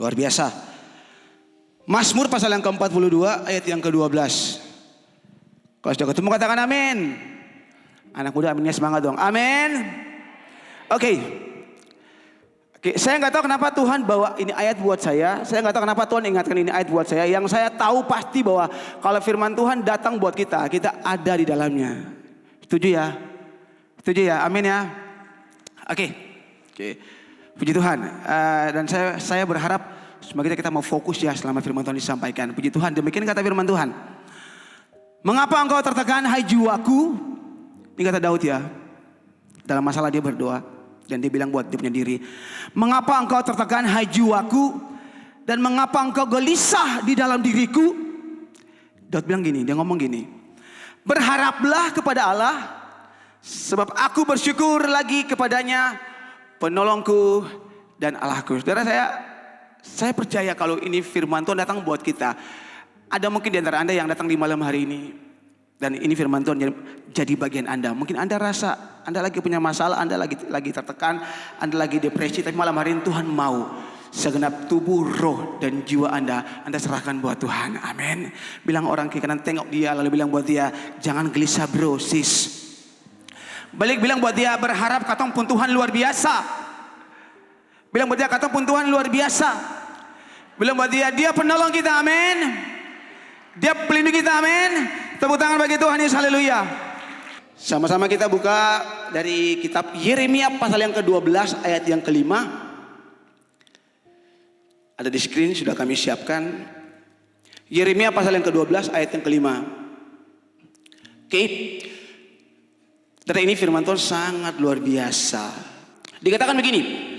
Luar biasa. Mazmur pasal yang ke-42 ayat yang ke-12. Kalau sudah ketemu katakan amin. Anak muda aminnya semangat dong. Amin. Oke, saya nggak tahu kenapa Tuhan bawa ini ayat buat saya. Saya nggak tahu kenapa Tuhan ingatkan ini ayat buat saya. Yang saya tahu pasti bahwa kalau firman Tuhan datang buat kita, kita ada di dalamnya. Setuju ya? Setuju ya? Amin ya? Oke. Puji Tuhan. Dan saya berharap semoga kita mau fokus ya selama firman Tuhan disampaikan. Puji Tuhan. Demikian kata firman Tuhan. Mengapa engkau tertekan hai jiwaku? Ini kata Daud ya. Dalam masalah dia berdoa. Dan dia bilang buat dia punya diri. Mengapa engkau tertekan hai jiwaku? Dan mengapa engkau gelisah di dalam diriku? Daud bilang gini, dia ngomong gini. Berharaplah kepada Allah. Sebab aku bersyukur lagi kepadanya. Penolongku dan Allahku. Saudara, saya percaya kalau ini firman Tuhan datang buat kita. Ada mungkin di antara Anda yang datang di malam hari ini. Dan ini firman Tuhan jadi bagian Anda. Mungkin Anda rasa Anda lagi punya masalah, Anda lagi tertekan, Anda lagi depresi. Tapi malam hari ini Tuhan mau segenap tubuh, roh dan jiwa Anda serahkan buat Tuhan. Amin. Bilang orang kiri kanan, tengok dia lalu bilang buat dia, jangan gelisah bro, sis. Balik bilang buat dia, berharap katong pun Tuhan luar biasa. Bilang buat dia, katong pun Tuhan luar biasa. Bilang buat dia penolong kita, amin. Dia pelindung kita, amin. Tepuk tangan bagi Tuhan Yesus, haleluya. Sama-sama kita buka dari kitab Yeremia pasal yang ke-12 ayat yang ke-5. Ada di screen, sudah kami siapkan. Yeremia pasal yang ke-12 ayat yang ke-5. Oke. Dan ini firman Tuhan sangat luar biasa. Dikatakan begini.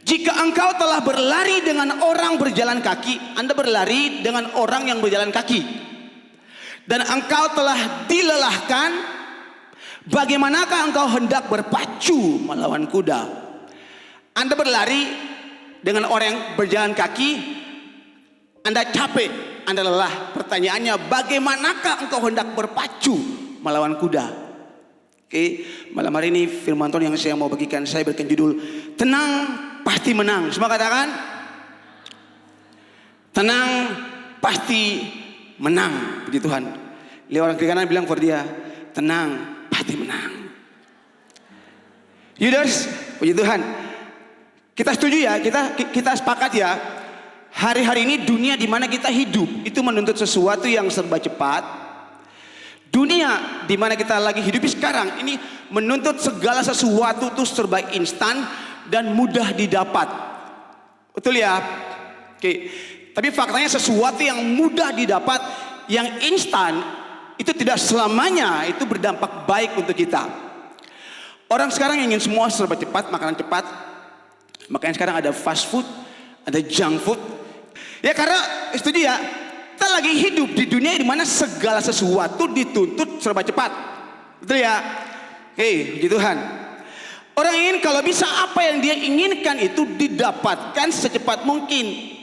Jika engkau telah berlari dengan orang berjalan kaki, Anda berlari dengan orang yang berjalan kaki. Dan engkau telah dilelahkan, bagaimanakah engkau hendak berpacu melawan kuda? Anda berlari dengan orang yang berjalan kaki, Anda capek, Anda lelah. Pertanyaannya, bagaimanakah engkau hendak berpacu melawan kuda? Oke, malam hari ini firman Tuhan yang saya mau bagikan, saya berikan judul Tenang Pasti Menang. Semua katakan tenang pasti menang. Puji Tuhan. Lihat orang kiri kanan bilang kepada dia, tenang pasti menang. Yuders, puji Tuhan. Kita setuju ya, kita sepakat ya. Hari-hari ini dunia di mana kita hidup itu menuntut sesuatu yang serba cepat. Dunia di mana kita lagi hidup sekarang ini menuntut segala sesuatu itu serba instan dan mudah didapat. Betul ya? Oke. Tapi faktanya sesuatu yang mudah didapat, yang instan, itu tidak selamanya itu berdampak baik untuk kita. Orang sekarang ingin semua serba cepat, makanan cepat. Makanya sekarang ada fast food, ada junk food. Ya karena, setuju ya, kita lagi hidup di dunia di mana segala sesuatu dituntut serba cepat. Betul ya? Oke, puji Tuhan. Orang ingin kalau bisa apa yang dia inginkan itu didapatkan secepat mungkin.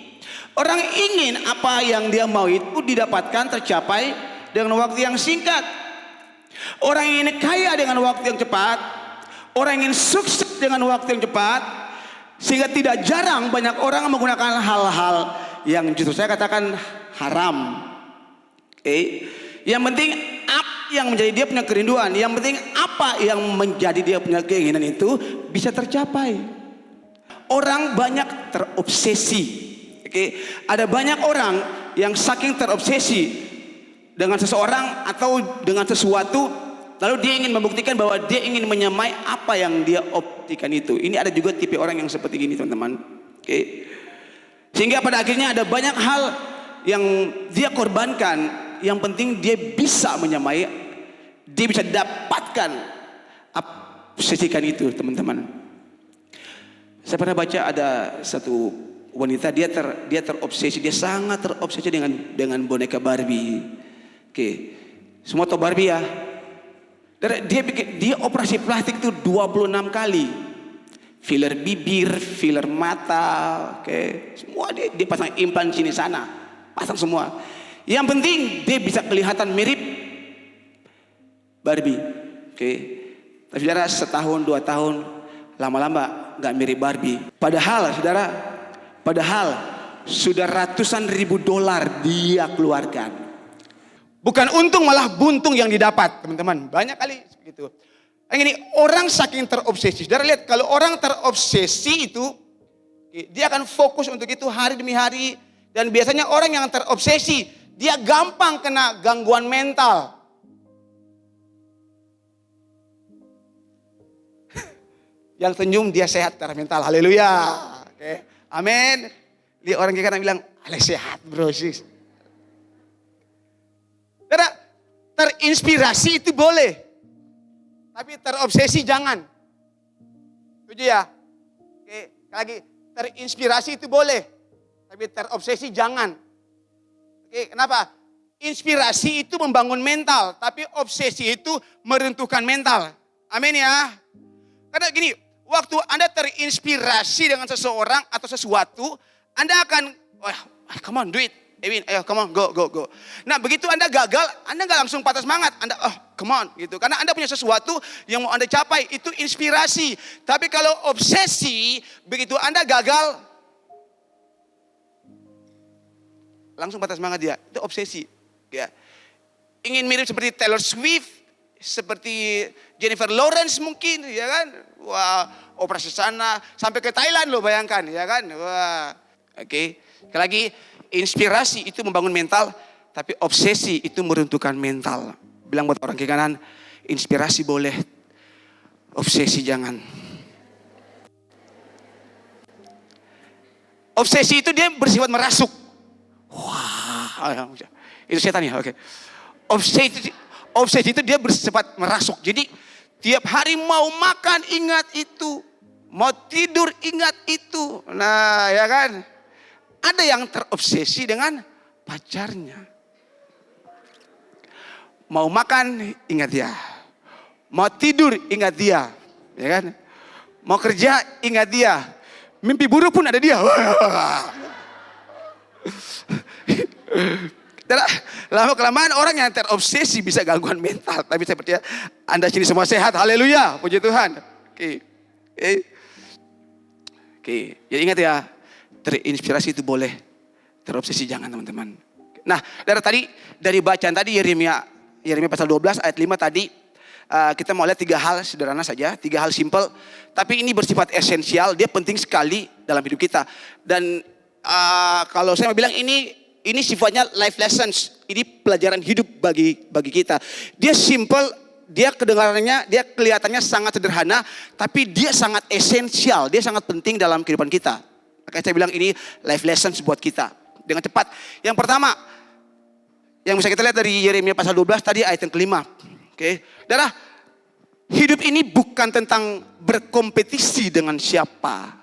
Orang ingin apa yang dia mau itu didapatkan tercapai dengan waktu yang singkat. Orang ingin kaya dengan waktu yang cepat. Orang ingin sukses dengan waktu yang cepat. Sehingga tidak jarang banyak orang menggunakan hal-hal yang justru saya katakan haram. Yang penting apa yang menjadi dia punya kerinduan. Yang penting apa yang menjadi dia punya keinginan itu bisa tercapai. Orang banyak terobsesi. Ada banyak orang yang saking terobsesi dengan seseorang atau dengan sesuatu, lalu dia ingin membuktikan bahwa dia ingin menyamai apa yang dia optikan itu. Ini ada juga tipe orang yang seperti ini, teman-teman. Sehingga pada akhirnya ada banyak hal yang dia korbankan. Yang penting dia bisa menyamai, dia bisa dapatkan obsesikan itu, teman-teman. Saya pernah baca ada satu wanita, dia terobsesi, dia sangat terobsesi dengan boneka Barbie. Semua tahu Barbie ya. Dia operasi plastik itu 26 kali. Filler bibir, filler mata, semua dia pasang implan sini sana, pasang semua. Yang penting dia bisa kelihatan mirip Barbie. Tapi saudara, setahun 2 tahun lama-lama nggak mirip Barbie. Padahal saudara, sudah ratusan ribu dolar dia keluarkan. Bukan untung malah buntung yang didapat, teman-teman. Banyak kali begitu. Yang ini orang saking terobsesi. Saudara lihat, kalau orang terobsesi itu, dia akan fokus untuk itu hari demi hari. Dan biasanya orang yang terobsesi, dia gampang kena gangguan mental. Yang senyum dia sehat secara mental. Haleluya. Oke. Amin. Lihat orang kiri kanan bilang, ale sehat bro sis. Saudara, terinspirasi itu boleh. Tapi terobsesi jangan. Setuju ya? Oke, lagi terinspirasi itu boleh. Tapi terobsesi jangan. Oke, kenapa? Inspirasi itu membangun mental. Tapi obsesi itu meruntuhkan mental. Amin ya. Karena gini, waktu Anda terinspirasi dengan seseorang atau sesuatu, Anda akan, wah, come on, do it. Ewin, ayo come on, go. Nah begitu Anda gagal, Anda gak langsung patah semangat. Anda, come on, gitu. Karena Anda punya sesuatu yang mau Anda capai, itu inspirasi. Tapi kalau obsesi, begitu Anda gagal, langsung patah semangat dia. Itu obsesi. Ya. Ingin mirip seperti Taylor Swift, seperti Jennifer Lawrence mungkin, ya kan? Wah, operasi sana, sampai ke Thailand loh bayangkan, ya kan? Wah, oke. Sekali lagi, inspirasi itu membangun mental, tapi obsesi itu meruntuhkan mental. Bilang buat orang kiri kanan, inspirasi boleh, obsesi jangan. Obsesi itu dia bersifat merasuk. Wah, itu setan ya, oke. Obsesi itu dia bersifat merasuk. Jadi tiap hari mau makan ingat itu, mau tidur ingat itu. Nah, ya kan? Ada yang terobsesi dengan pacarnya. Mau makan, ingat dia. Mau tidur, ingat dia. Ya kan? Mau kerja, ingat dia. Mimpi buruk pun ada dia. Lama-kelamaan orang yang terobsesi bisa gangguan mental. Tapi sepertinya Anda sini semua sehat. Haleluya. Puji Tuhan. Oke. Jadi ingat ya. Terinspirasi itu boleh, terobsesi jangan teman-teman. Nah, dari bacaan tadi Yeremia pasal 12 ayat 5 tadi, kita mau lihat 3 hal sederhana saja, 3 hal simple, tapi ini bersifat esensial, dia penting sekali dalam hidup kita. Dan kalau saya mau bilang ini sifatnya life lessons, ini pelajaran hidup bagi kita. Dia simple, dia kedengarannya, dia kelihatannya sangat sederhana, tapi dia sangat esensial, dia sangat penting dalam kehidupan kita. Makanya saya bilang ini life lessons buat kita. Dengan cepat. Yang pertama, yang bisa kita lihat dari Yeremia pasal 12 tadi ayat yang kelima. Oke. Saudara, hidup ini bukan tentang berkompetisi dengan siapa.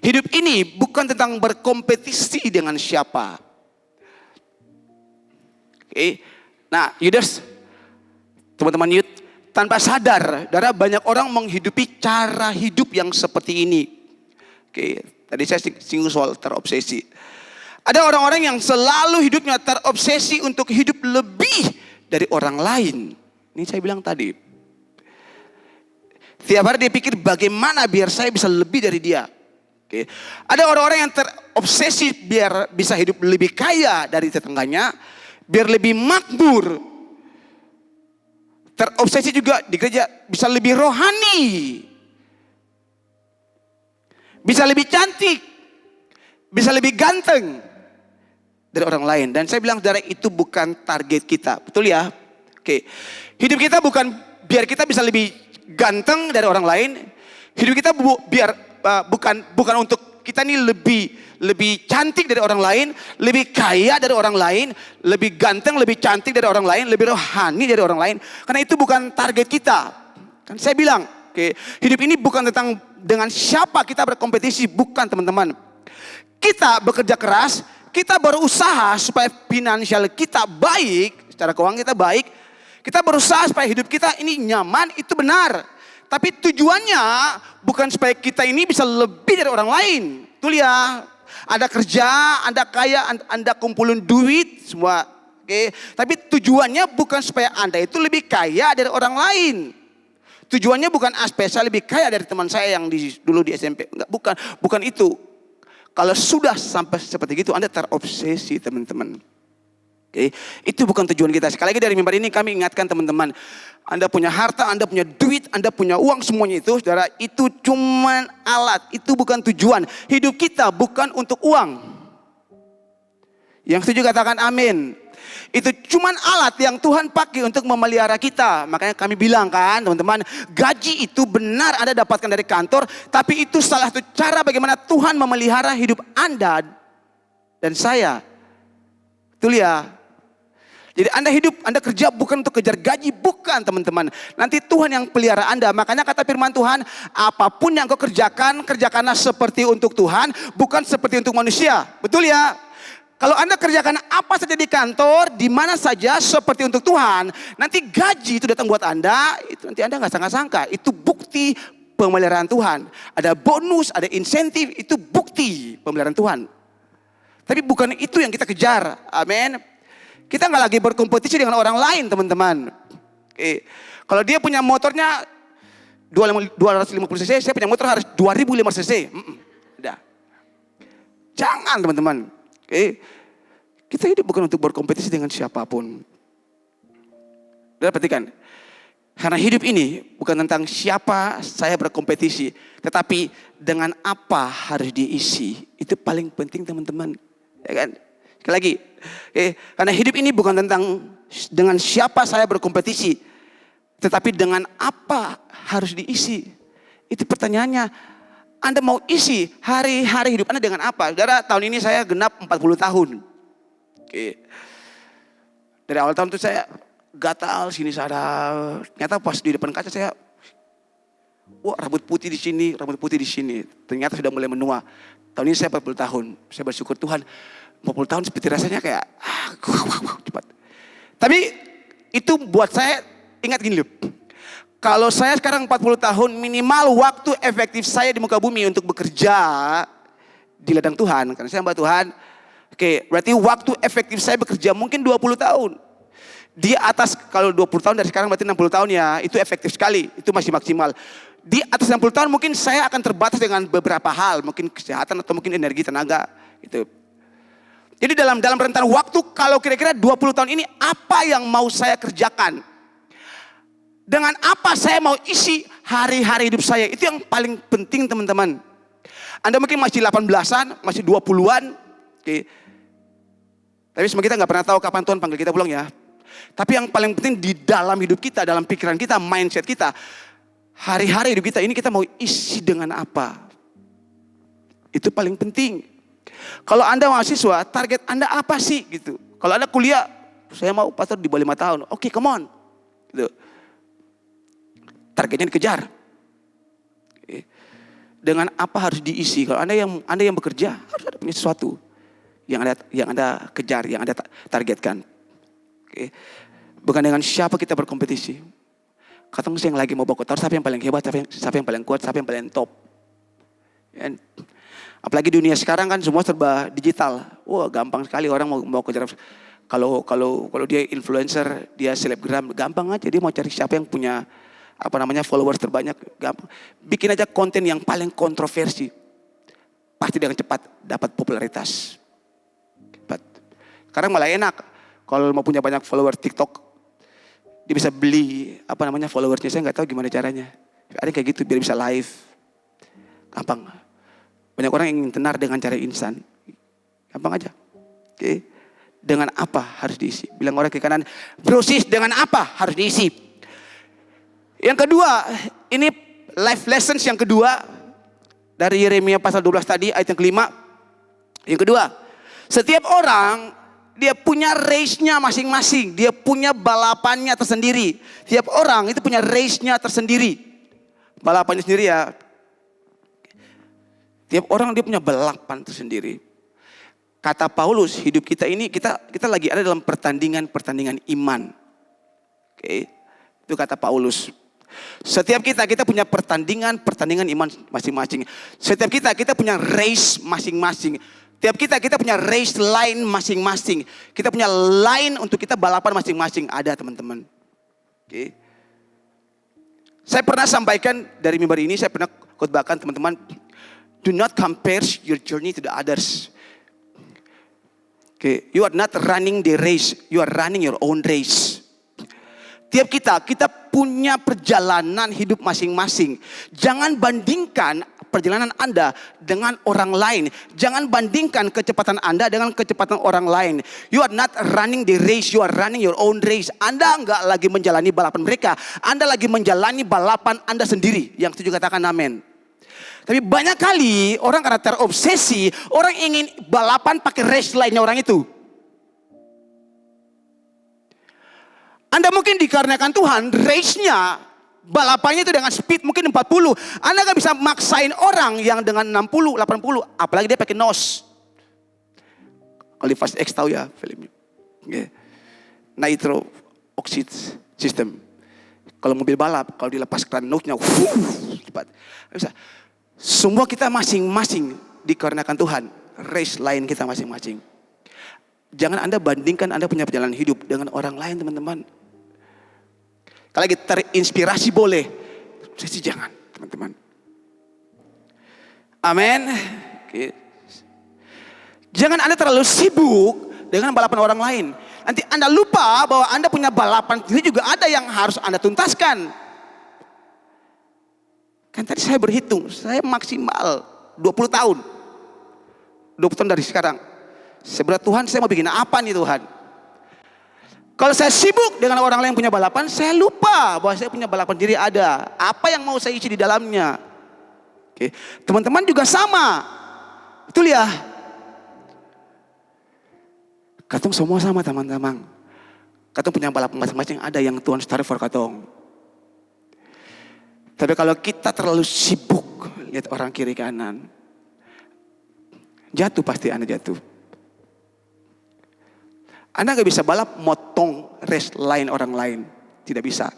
Hidup ini bukan tentang berkompetisi dengan siapa. Oke. Nah, Yudas, teman-teman Yud, tanpa sadar, saudara, banyak orang menghidupi cara hidup yang seperti ini. Oke, tadi saya singgung soal terobsesi. Ada orang-orang yang selalu hidupnya terobsesi untuk hidup lebih dari orang lain. Ini saya bilang tadi. Tiap hari dia pikir bagaimana biar saya bisa lebih dari dia. Oke. Ada orang-orang yang terobsesi biar bisa hidup lebih kaya dari tetangganya, biar lebih makmur. Terobsesi juga di gereja bisa lebih rohani. Bisa lebih cantik, bisa lebih ganteng dari orang lain. Dan saya bilang saudara, itu bukan target kita, betul ya? Oke, hidup kita bukan biar kita bisa lebih ganteng dari orang lain. Hidup kita bukan untuk kita ini lebih cantik dari orang lain, lebih kaya dari orang lain, lebih ganteng, lebih cantik dari orang lain, lebih rohani dari orang lain. Karena itu bukan target kita. Kan saya bilang, oke, hidup ini bukan tentang dengan siapa kita berkompetisi, bukan teman-teman. Kita bekerja keras, kita berusaha supaya finansial kita baik, secara keuangan kita baik. Kita berusaha supaya hidup kita ini nyaman, itu benar. Tapi tujuannya bukan supaya kita ini bisa lebih dari orang lain. Betul ya? Anda kerja, Anda kaya, Anda kumpulin duit, semua. Oke. Tapi tujuannya bukan supaya Anda itu lebih kaya dari orang lain. Tujuannya bukan saya lebih kaya dari teman saya yang dulu di SMP. Enggak, bukan itu. Kalau sudah sampai seperti itu, Anda terobsesi teman-teman. Oke, itu bukan tujuan kita. Sekali lagi dari mimbar ini kami ingatkan teman-teman, Anda punya harta, Anda punya duit, Anda punya uang, semuanya itu, saudara, itu cuma alat, itu bukan tujuan. Hidup kita bukan untuk uang. Yang setuju katakan amin. Itu cuma alat yang Tuhan pakai untuk memelihara kita. Makanya kami bilang kan teman-teman, gaji itu benar Anda dapatkan dari kantor, tapi itu salah satu cara bagaimana Tuhan memelihara hidup Anda dan saya. Betul ya? Jadi Anda hidup, Anda kerja bukan untuk kejar gaji, bukan teman-teman. Nanti Tuhan yang pelihara Anda. Makanya kata firman Tuhan, apapun yang kau kerjakan, kerjakanlah seperti untuk Tuhan, bukan seperti untuk manusia. Betul ya? Kalau Anda kerjakan apa saja di kantor, di mana saja seperti untuk Tuhan, nanti gaji itu datang buat Anda, itu nanti Anda nggak sangka-sangka. Itu bukti pemeliharaan Tuhan. Ada bonus, ada insentif, itu bukti pemeliharaan Tuhan. Tapi bukan itu yang kita kejar, amin. Kita nggak lagi berkompetisi dengan orang lain teman-teman. Kalau dia punya motornya 250 cc, saya punya motor harus 2500 cc. Udah. Jangan teman-teman. Kita hidup bukan untuk berkompetisi dengan siapapun. Dan perhatikan, karena hidup ini bukan tentang siapa saya berkompetisi, tetapi dengan apa harus diisi. Itu paling penting teman-teman, ya kan? Sekali lagi, karena hidup ini bukan tentang dengan siapa saya berkompetisi, tetapi dengan apa harus diisi. Itu pertanyaannya. Anda mau isi hari-hari hidup Anda dengan apa? Saudara, tahun ini saya genap 40 tahun. Dari awal tahun itu saya gatal sini sana. Ternyata pas di depan kaca saya, wah rambut putih di sini, rambut putih di sini. Ternyata sudah mulai menua. Tahun ini saya 40 tahun. Saya bersyukur Tuhan, 40 tahun seperti rasanya kayak cepat. Tapi itu buat saya ingat gini loh. Kalau saya sekarang 40 tahun, minimal waktu efektif saya di muka bumi untuk bekerja di ladang Tuhan. Karena saya hamba Tuhan. Oke, berarti waktu efektif saya bekerja mungkin 20 tahun. Di atas, kalau 20 tahun dari sekarang berarti 60 tahun ya, itu efektif sekali. Itu masih maksimal. Di atas 60 tahun mungkin saya akan terbatas dengan beberapa hal. Mungkin kesehatan atau mungkin energi, tenaga. Gitu. Jadi dalam rentan waktu, kalau kira-kira 20 tahun ini, apa yang mau saya kerjakan? Dengan apa saya mau isi hari-hari hidup saya. Itu yang paling penting teman-teman. Anda mungkin masih 18-an, masih 20-an. Oke. Tapi semua kita gak pernah tahu kapan Tuhan panggil kita pulang ya. Tapi yang paling penting di dalam hidup kita, dalam pikiran kita, mindset kita. Hari-hari hidup kita ini kita mau isi dengan apa. Itu paling penting. Kalau Anda mahasiswa, target Anda apa sih gitu. Kalau Anda kuliah, saya mau pastor di bawah 5 tahun. Oke, come on. Gitu. Targetnya dikejar. Dengan apa harus diisi? Kalau Anda yang bekerja harus ada punya sesuatu yang Anda kejar, yang Anda targetkan. Bukan dengan siapa kita berkompetisi. Kadang saya yang lagi mau bawa kotor, siapa yang paling hebat, siapa yang paling kuat, siapa yang paling top. Apalagi dunia sekarang kan semua serba digital. Wah, gampang sekali orang mau kejar. Kalau dia influencer, dia selebgram, gampang aja dia mau cari siapa yang punya followers terbanyak, gampang. Bikin aja konten yang paling kontroversi. Pasti dengan cepat dapat popularitas. Cepat. Sekarang malah enak. Kalau mau punya banyak follower TikTok, dia bisa beli followersnya. Saya nggak tahu gimana caranya. Ada kayak gitu biar bisa live. Gampang. Banyak orang yang ingin tenar dengan cara instan. Gampang aja. Oke. Dengan apa harus diisi? Bilang orang ke kanan, brosis dengan apa harus diisi? Yang kedua, ini life lessons yang kedua dari Yeremia pasal 12 tadi ayat yang kelima. Yang kedua, setiap orang dia punya race-nya masing-masing, dia punya balapannya tersendiri. Setiap orang itu punya race-nya tersendiri. Balapannya sendiri ya. Tiap orang dia punya balapan tersendiri. Kata Paulus, hidup kita ini kita lagi ada dalam pertandingan iman. Oke. Itu kata Paulus. Setiap kita punya pertandingan iman masing-masing. Setiap kita punya race masing-masing. Tiap kita punya race line masing-masing. Kita punya line untuk kita balapan masing-masing. Ada teman-teman. Oke. Saya pernah sampaikan dari mimbar ini, saya pernah khotbahkan teman-teman. Do not compare your journey to the others. Okay, you are not running the race, you are running your own race. Tiap kita punya perjalanan hidup masing-masing. Jangan bandingkan perjalanan Anda dengan orang lain. Jangan bandingkan kecepatan Anda dengan kecepatan orang lain. You are not running the race, you are running your own race. Anda enggak lagi menjalani balapan mereka. Anda lagi menjalani balapan Anda sendiri. Yang setuju katakan amin. Tapi banyak kali orang karena terobsesi, orang ingin balapan pakai race lainnya orang itu. Anda mungkin dikarenakan Tuhan, race-nya, balapannya itu dengan speed mungkin 40. Anda gak bisa maksain orang yang dengan 60, 80. Apalagi dia pakai NOS. Kalau di Fast X tahu ya filmnya. Okay. Nitro Oxide System. Kalau mobil balap, kalau dilepas keran NOS-nya, cepat. Bisa. Semua kita masing-masing dikarenakan Tuhan. Race lain kita masing-masing. Jangan Anda bandingkan Anda punya perjalanan hidup dengan orang lain, teman-teman. Kalau lagi terinspirasi boleh, sih jangan, teman-teman. Amin. Oke. Jangan Anda terlalu sibuk dengan balapan orang lain. Nanti Anda lupa bahwa Anda punya balapan sendiri juga ada yang harus Anda tuntaskan. Kan tadi saya berhitung, saya maksimal 20 tahun. 20 tahun dari sekarang. Sebenarnya Tuhan, saya mau bikin apa nih Tuhan? Kalau saya sibuk dengan orang lain yang punya balapan, saya lupa bahwa saya punya balapan diri ada. Apa yang mau saya isi di dalamnya? Oke. Teman-teman juga sama. Betul ya? Katong semua sama teman-teman. Katong punya balapan masing-masing ada yang Tuhan taruh for katong. Tapi kalau kita terlalu sibuk lihat orang kiri kanan, jatuh pasti Anda jatuh. Anda gak bisa balap motong race lain orang lain. Tidak bisa.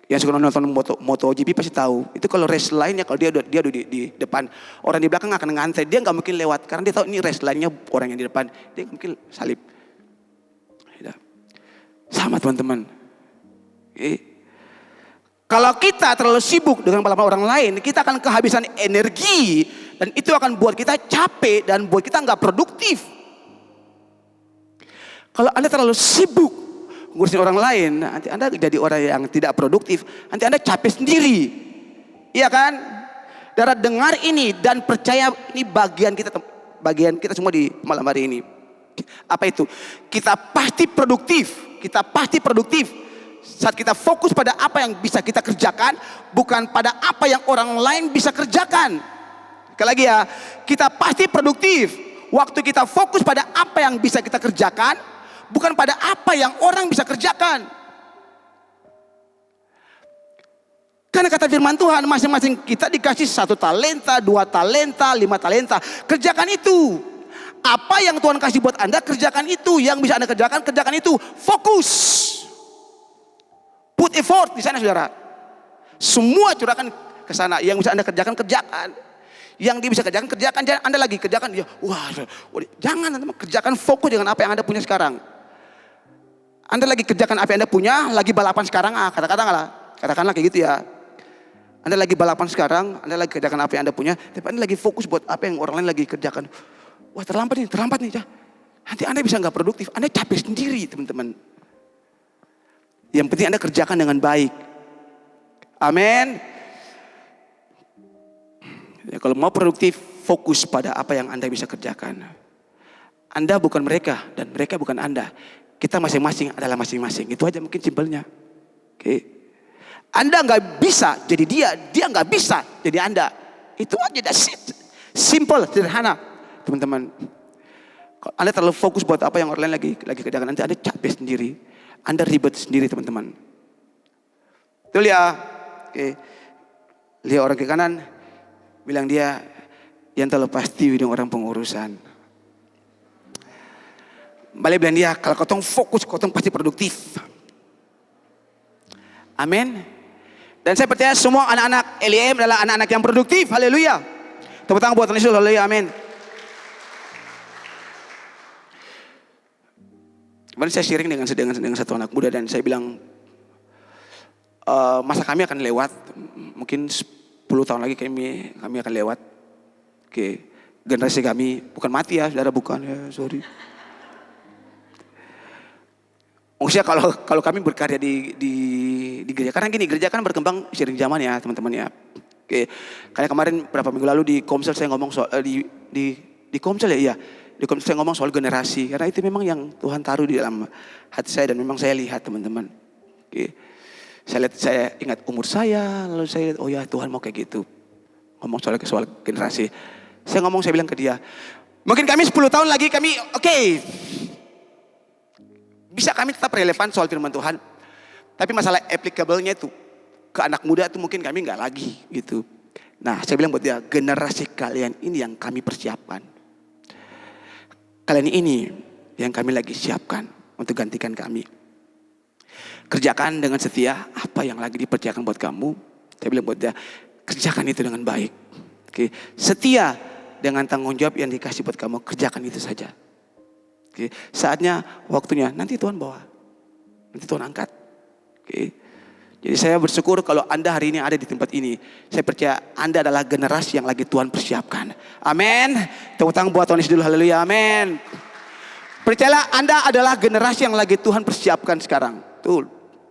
Yang suka nonton MotoGP pasti tahu. Itu kalau race lainnya, kalau dia di depan, orang di belakang akan ngantri. Dia gak mungkin lewat. Karena dia tahu ini race lainnya orang yang di depan. Dia gak mungkin salip. Sama teman-teman. Kalau kita terlalu sibuk dengan balapan orang lain, kita akan kehabisan energi. Dan itu akan buat kita capek dan buat kita gak produktif. Kalau Anda terlalu sibuk ngurusin orang lain, nanti Anda jadi orang yang tidak produktif. Nanti Anda capek sendiri. Iya kan? Darah dengar ini dan percaya ini bagian kita semua di malam hari ini. Apa itu? Kita pasti produktif. Kita pasti produktif. Saat kita fokus pada apa yang bisa kita kerjakan, bukan pada apa yang orang lain bisa kerjakan. Sekali lagi ya, kita pasti produktif. Waktu kita fokus pada apa yang bisa kita kerjakan, bukan pada apa yang orang bisa kerjakan. Karena kata firman Tuhan, masing-masing kita dikasih 1 talenta, 2 talenta, 5 talenta. Kerjakan itu. Apa yang Tuhan kasih buat Anda, kerjakan itu. Yang bisa Anda kerjakan, kerjakan itu. Fokus. Put effort di sana, saudara. Semua curahkan ke sana. Yang bisa Anda kerjakan, kerjakan. Yang dia bisa kerjakan, kerjakan. Jangan Anda lagi kerjakan. Jangan teman, kerjakan, fokus dengan apa yang Anda punya sekarang. Anda lagi kerjakan apa yang Anda punya, lagi balapan sekarang, katakanlah kayak gitu ya. Anda lagi balapan sekarang, Anda lagi kerjakan apa yang Anda punya, tapi Anda lagi fokus buat apa yang orang lain lagi kerjakan. Wah terlambat nih. Nanti Anda bisa nggak produktif, Anda capek sendiri teman-teman. Yang penting Anda kerjakan dengan baik. Amin. Ya, kalau mau produktif, fokus pada apa yang Anda bisa kerjakan. Anda bukan mereka dan mereka bukan Anda. Kita masing-masing adalah masing-masing. Itu aja mungkin simpelnya. Oke. Anda nggak bisa jadi dia nggak bisa jadi Anda. Itu aja, that's it. Simple, sederhana, teman-teman. Kalau Anda terlalu fokus buat apa yang orang lain lagi kerjakan, nanti Anda capek sendiri. Anda ribet sendiri, teman-teman. Betul ya? Oke. Lihat orang ke kanan, bilang dia yang terlalu pasti dengan orang pengurusan. Balik bilang dia, kalau kotong fokus, kotong pasti produktif. Amin. Dan saya percaya semua anak-anak LIM adalah anak-anak yang produktif. Haleluya. Tepuk tangan buat Tuhan Yesus. Haleluya. Amin. Kemarin saya sharing dengan satu anak muda dan saya bilang, masa kami akan lewat, mungkin 10 tahun lagi kami akan lewat. Oke, generasi kami bukan mati ya, saudara, bukan ya, sorry. Maksudnya kalau kami berkarya di gereja, karena gini, gereja kan berkembang seiring zaman ya teman-teman ya. Oke, kayak kemarin beberapa minggu lalu di Komsel saya ngomong soal di Komsel ya, iya. Di Komsel saya ngomong soal generasi, karena itu memang yang Tuhan taruh di dalam hati saya dan memang saya lihat teman-teman. Oke, saya ingat umur saya, lalu saya lihat, oh ya Tuhan mau kayak gitu. Ngomong soal generasi. Saya bilang ke dia, mungkin kami 10 tahun lagi kami oke. Bisa kami tetap relevan soal firman Tuhan. Tapi masalah applicable-nya itu ke anak muda itu mungkin kami nggak lagi gitu. Nah, saya bilang buat dia, generasi kalian ini yang kami persiapkan. Kalian ini yang kami lagi siapkan untuk gantikan kami. Kerjakan dengan setia apa yang lagi dipercayakan buat kamu. Saya bilang buat dia, kerjakan itu dengan baik. Oke, setia dengan tanggung jawab yang dikasih buat kamu, kerjakan itu saja. Oke, saatnya, waktunya, nanti Tuhan bawa. Nanti Tuhan angkat. Oke. Jadi saya bersyukur kalau Anda hari ini ada di tempat ini. Saya percaya Anda adalah generasi yang lagi Tuhan persiapkan. Amin. Tepuk tangan buat Tuhan Yesus dulu. Haleluya. Amin. Percayalah Anda adalah generasi yang lagi Tuhan persiapkan sekarang. Tuh.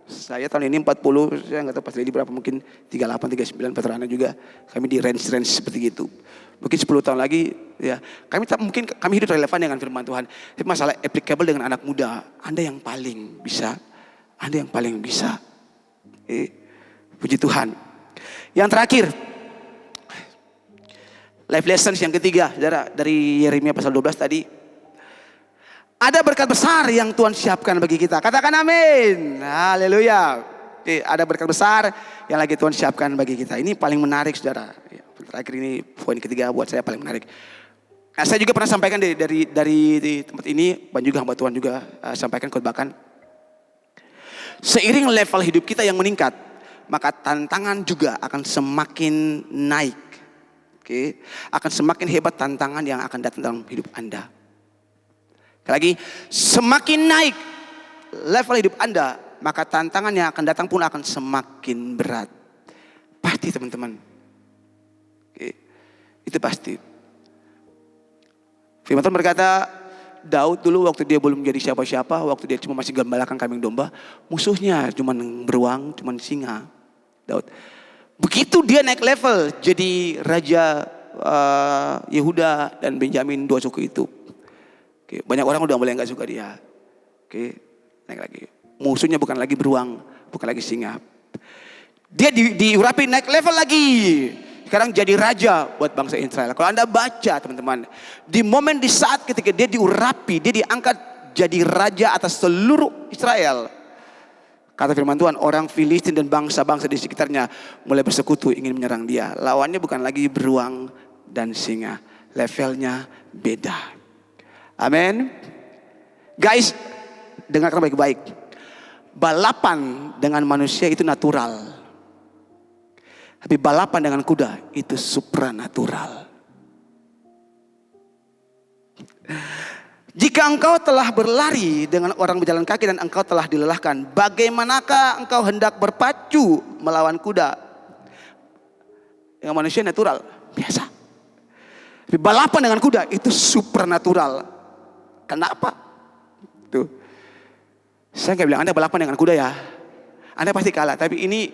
Saya tahun ini 40, saya nggak tahu pas lagi berapa, mungkin 38, 39, veteran juga. Kami di range seperti itu. Mungkin 10 tahun lagi ya, mungkin kami hidup relevan dengan firman Tuhan. Tapi masalah applicable dengan anak muda, Anda yang paling bisa. Anda yang paling bisa. Puji Tuhan. Yang terakhir, life lessons yang ketiga, saudara, dari Yeremia pasal 12 tadi. Ada berkat besar yang Tuhan siapkan bagi kita. Katakan amin. Haleluya. Oke, ada berkat besar yang lagi Tuhan siapkan bagi kita. Ini paling menarik, saudara. Terakhir ini poin ketiga buat saya paling menarik. Nah, saya juga pernah sampaikan dari tempat ini, dan juga hamba Tuhan juga sampaikan khotbahkan. Seiring level hidup kita yang meningkat, maka tantangan juga akan semakin naik. Oke, akan semakin hebat tantangan yang akan datang dalam hidup Anda. Lagi, semakin naik level hidup Anda, maka tantangan yang akan datang pun akan semakin berat. Pasti teman-teman. Oke, itu pasti. Firman Tuhan berkata, Daud dulu waktu dia belum jadi siapa-siapa, waktu dia cuma masih gembalakan kambing domba, musuhnya cuma beruang, cuma singa. Daud. Begitu dia naik level jadi raja Yehuda dan Benjamin, dua suku itu. Oke, banyak orang udah mulai gak suka dia. Oke, naik lagi. Musuhnya bukan lagi beruang, bukan lagi singa. Dia diurapi naik level lagi. Sekarang jadi raja buat bangsa Israel. Kalau Anda baca teman-teman, di saat ketika dia diurapi, dia diangkat jadi raja atas seluruh Israel. Kata firman Tuhan, orang Filistin dan bangsa-bangsa di sekitarnya mulai bersekutu ingin menyerang dia. Lawannya bukan lagi beruang dan singa. Levelnya beda. Amin. Guys, dengarkan baik-baik. Balapan dengan manusia itu natural. Tapi balapan dengan kuda itu supranatural. Jika engkau telah berlari dengan orang berjalan kaki dan engkau telah dilelahkan, bagaimanakah engkau hendak berpacu melawan kuda? Yang manusia natural, biasa. Tapi balapan dengan kuda itu supranatural. Kenapa? Tuh. Saya nggak bilang Anda balapan dengan kuda ya. Anda pasti kalah. Tapi ini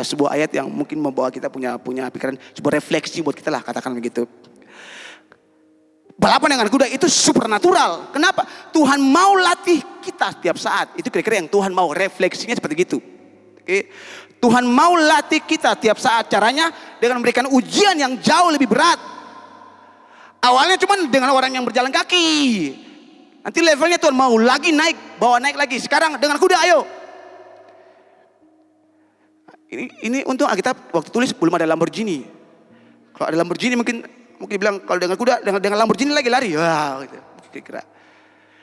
sebuah ayat yang mungkin membawa kita punya pikiran, sebuah refleksi buat kita lah, katakan begitu. Balapan dengan kuda itu supernatural. Kenapa? Tuhan mau latih kita setiap saat. Itu kira-kira yang Tuhan mau, refleksinya seperti gitu. Oke. Tuhan mau latih kita tiap saat. Caranya dengan memberikan ujian yang jauh lebih berat. Awalnya cuma dengan orang yang berjalan kaki. Nanti levelnya Tuhan mau lagi naik, bawa naik lagi. Sekarang dengan kuda, ayo. Ini untung Alkitab waktu tulis belum ada Lamborghini. Kalau ada Lamborghini mungkin bilang kalau dengan kuda, dengan Lamborghini lagi lari. Wah, gitu. Kira-kira.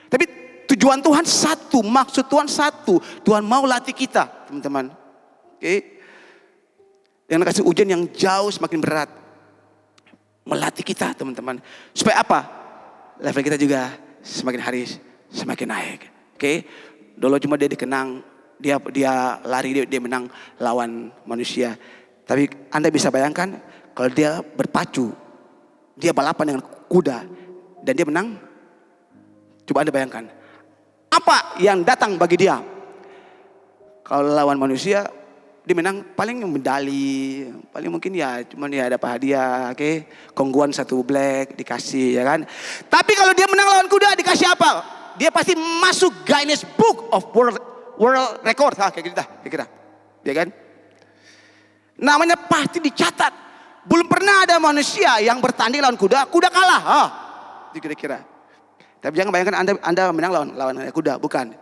Tapi tujuan Tuhan satu, maksud Tuhan satu. Tuhan mau latih kita, teman-teman. Oke. Dengan kasih ujian yang jauh semakin berat. Melatih kita, teman-teman. Supaya apa? Level kita juga semakin hari semakin naik. Oke. Dulu cuma dia dikenang, dia lari, dia menang lawan manusia. Tapi Anda bisa bayangkan kalau dia berpacu, dia balapan dengan kuda dan dia menang, coba Anda bayangkan apa yang datang bagi dia. Kalau lawan manusia, dia menang paling medali, paling mungkin ya cuman ya dapat hadiah, oke, kongguan 1 black dikasih, ya kan. Tapi kalau dia menang lawan kuda, dikasih apa? Dia pasti masuk Guinness Book of World Record, kayak kita, ya kan? Namanya pasti dicatat. Belum pernah ada manusia yang bertanding lawan kuda kalah. Kira-kira. Tapi jangan bayangkan Anda menang lawan kuda, bukan.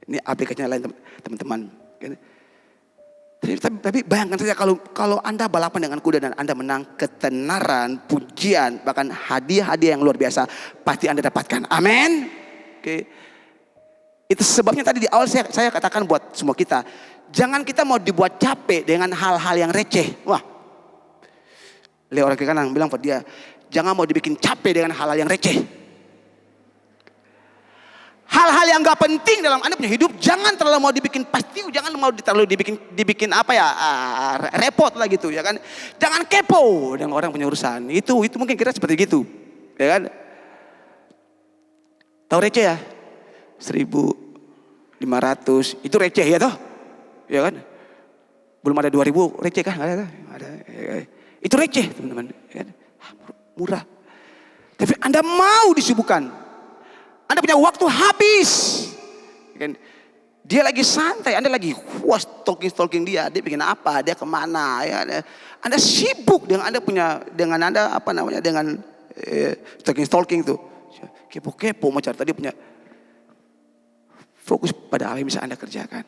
Ini aplikasinya lain teman-teman. Tapi bayangkan saja kalau Anda balapan dengan kuda dan Anda menang, ketenaran, pujian, bahkan hadiah-hadiah yang luar biasa pasti Anda dapatkan. Amin. Oke. Itu sebabnya tadi di awal saya katakan buat semua kita, jangan kita mau dibuat capek dengan hal-hal yang receh. Wah, lihat orang kiri kanan bilang pada dia, jangan mau dibikin capek dengan hal-hal yang receh. Hal-hal yang gak penting dalam Anda punya hidup, jangan terlalu mau dibikin pasti, jangan mau terlalu dibikin apa ya, repot lah gitu, ya kan. Jangan kepo dengan orang punya urusan. Itu mungkin kira seperti gitu, ya kan. Tahu receh ya? 1.500 itu receh ya toh, ya kan? Belum ada 2.000 receh kan? Ada. Itu receh teman-teman, ya kan? Murah. Tapi Anda mau disibukkan, Anda punya waktu habis, ya kan? Dia lagi santai, Anda lagi stalking dia bikin apa, dia kemana, ya? Anda sibuk dengan stalking tuh, kepo mau cari tadi punya. Fokus pada apa yang bisa Anda kerjakan.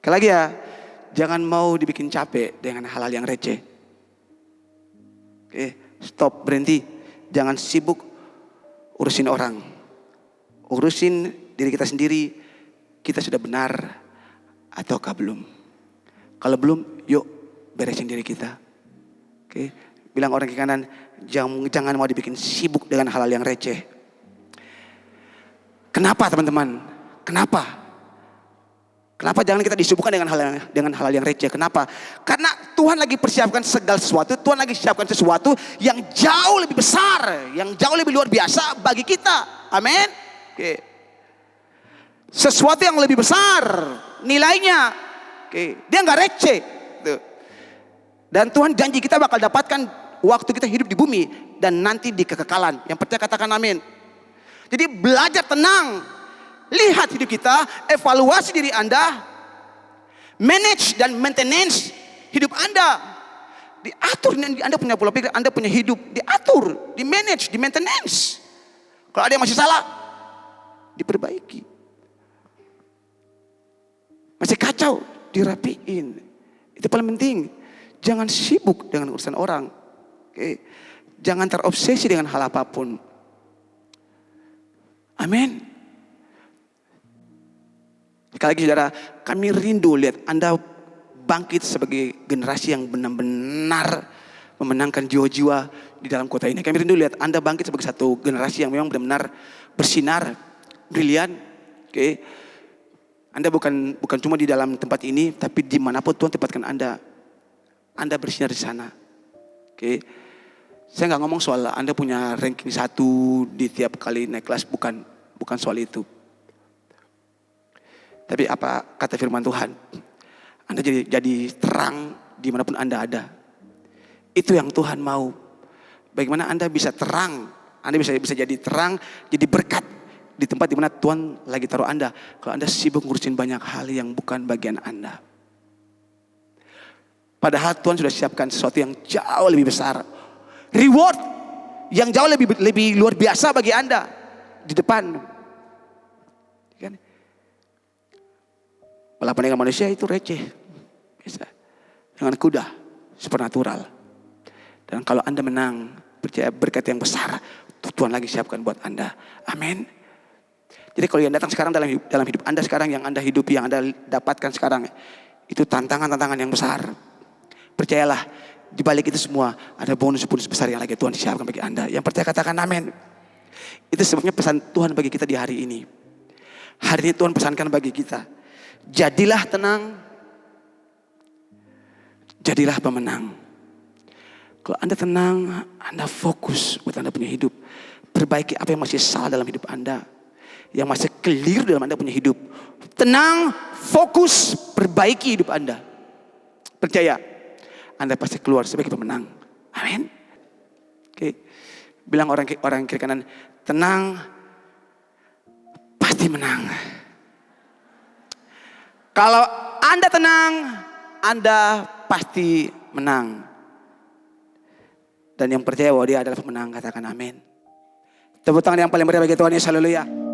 Sekali lagi ya, jangan mau dibikin capek dengan hal-hal yang receh. Oke, stop, berhenti. Jangan sibuk urusin orang. Urusin diri kita sendiri. Kita sudah benar ataukah belum? Kalau belum, yuk beresin diri kita. Oke, bilang orang ke kanan, jangan mau dibikin sibuk dengan hal-hal yang receh. Kenapa teman-teman? Kenapa jangan kita disibukkan dengan hal yang receh? Kenapa? Karena Tuhan lagi persiapkan segala sesuatu. Tuhan lagi siapkan sesuatu yang jauh lebih besar, yang jauh lebih luar biasa bagi kita. Amin. Oke. Sesuatu yang lebih besar nilainya. Oke. Dia nggak receh. Dan Tuhan janji kita bakal dapatkan waktu kita hidup di bumi dan nanti di kekekalan. Yang percaya katakan amin. Jadi belajar tenang, lihat hidup kita, evaluasi diri Anda, manage dan maintenance hidup Anda. Diatur, Anda punya pola pikir, Anda punya hidup, diatur, di manage, di maintenance. Kalau ada yang masih salah, diperbaiki. Masih kacau, dirapiin. Itu paling penting. Jangan sibuk dengan urusan orang. Oke. Jangan terobsesi dengan hal apapun. Amin. Sekali lagi saudara, kami rindu lihat Anda bangkit sebagai generasi yang benar-benar memenangkan jiwa-jiwa di dalam kota ini. Kami rindu lihat Anda bangkit sebagai satu generasi yang memang benar-benar bersinar, brilian. Oke. Anda bukan cuma di dalam tempat ini, tapi dimanapun Tuhan tempatkan Anda bersinar di sana. Oke. Saya nggak ngomong soal Anda punya ranking 1 di tiap kali naik kelas, bukan soal itu. Tapi apa kata firman Tuhan? Anda jadi terang dimanapun Anda ada. Itu yang Tuhan mau. Bagaimana Anda bisa terang? Anda bisa jadi terang, jadi berkat di tempat dimana Tuhan lagi taruh Anda. Kalau Anda sibuk ngurusin banyak hal yang bukan bagian Anda. Padahal Tuhan sudah siapkan sesuatu yang jauh lebih besar. Reward yang jauh lebih luar biasa bagi Anda di depan. Kan? Balapan dengan manusia itu receh. Bisa. Dengan kuda, supernatural. Dan kalau Anda menang, percaya berkat yang besar Tuhan lagi siapkan buat Anda. Amin. Jadi kalau yang datang sekarang dalam hidup Anda sekarang, yang Anda hidupi, yang Anda dapatkan sekarang, itu tantangan-tantangan yang besar. Percayalah, di balik itu semua ada bonus-bonus besar yang lagi Tuhan siapkan bagi Anda. Yang percaya katakan amin. Itu sebabnya pesan Tuhan bagi kita di hari ini. Hari ini Tuhan pesankan bagi kita, jadilah tenang, Jadilah pemenang. Kalau Anda tenang, Anda fokus buat Anda punya hidup. Perbaiki apa yang masih salah dalam hidup Anda, yang masih keliru dalam Anda punya hidup. Tenang, fokus, perbaiki hidup Anda. Percaya, Anda pasti keluar sebagai pemenang. Amin. Oke. Bilang orang kiri kanan, tenang, pasti menang. Kalau Anda tenang, Anda pasti menang. Dan yang percaya bahwa dia adalah pemenang, katakan amin. Tepuk tangan yang paling meriah bagi Tuhan Yesus, haleluya.